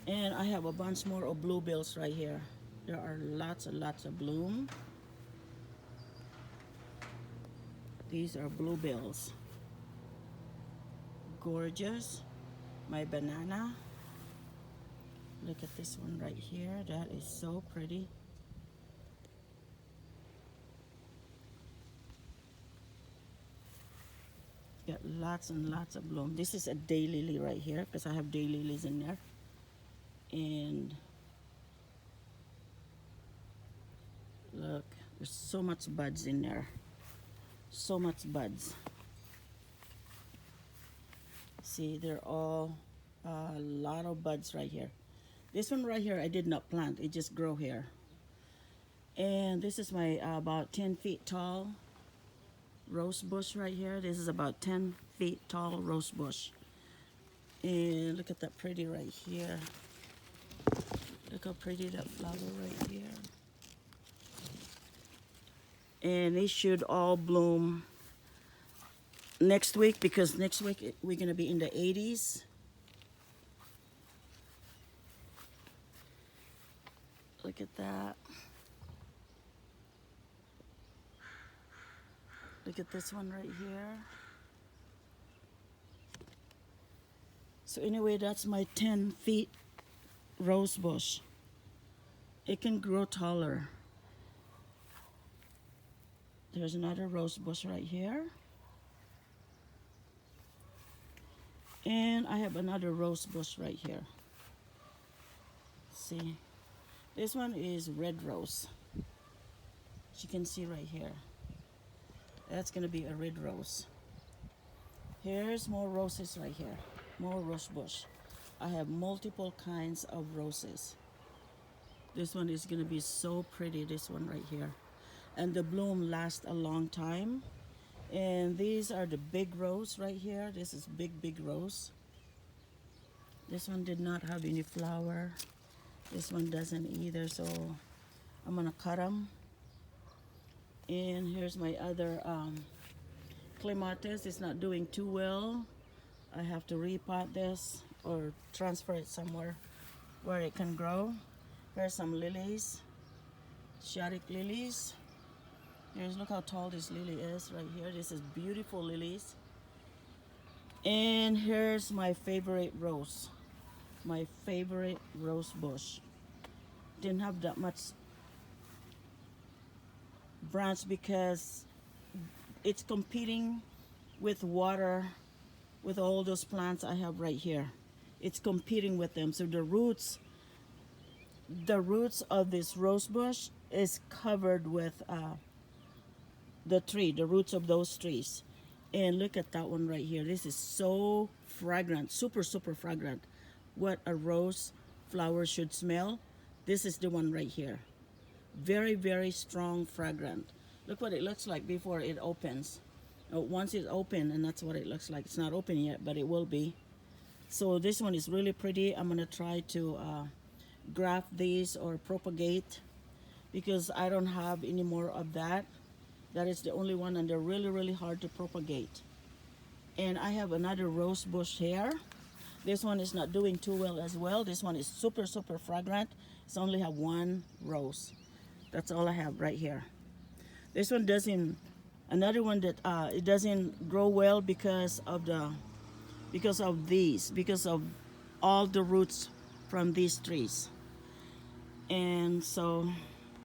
And I have a bunch more of bluebells right here. There are lots and lots of bloom. These are bluebells. Gorgeous. My banana. Look at this one right here. That is so pretty. Got lots and lots of bloom. This is a daylily right here because I have daylilies in there. And look, there's so much buds in there. So much buds. See, they're all a lot of buds right here. This one right here I did not plant, it just grew here. And this is my about 10 feet tall rose bush right here. This is about 10 feet tall rose bush. And look at that pretty right here. Look how pretty that flower right here. And they should all bloom next week because next week we're gonna be in the 80s. Look at that. Look at this one right here. So anyway, that's my 10 feet rose bush. It can grow taller. There's another rose bush right here. And I have another rose bush right here. See, this one is red rose. As you can see right here. That's gonna be a red rose. Here's more roses right here. More rose bush. I have multiple kinds of roses. This one is gonna be so pretty, this one right here. And the bloom lasts a long time. And these are the big rose right here. This is big rose. This one did not have any flower. This one doesn't either, so I'm gonna cut them. And here's my other clematis. It's not doing too well. I have to repot this or transfer it somewhere where it can grow. Here's some lilies, Asiatic lilies. Here's, look how tall this lily is right here. This is beautiful lilies. And here's my favorite rose. My favorite rose bush. Didn't have that much branch because it's competing with water with all those plants I have right here. It's competing with them. So the roots of this rose bush is covered with the roots of those trees. And look at that one right here. This is so fragrant, super fragrant. What a rose flower should smell. This is the one right here. Very strong fragrant. Look what it looks like before it opens. Once it's open, and that's what it looks like. It's not open yet, but it will be. So this one is really pretty. I'm gonna try to graft these or propagate because I don't have any more of that. That is the only one, and they're really hard to propagate. And I have another rose bush here. This one is not doing too well as well. This one is super fragrant. It's only have one rose. That's all I have right here. This one doesn't, another one that it doesn't grow well because of all the roots from these trees. And so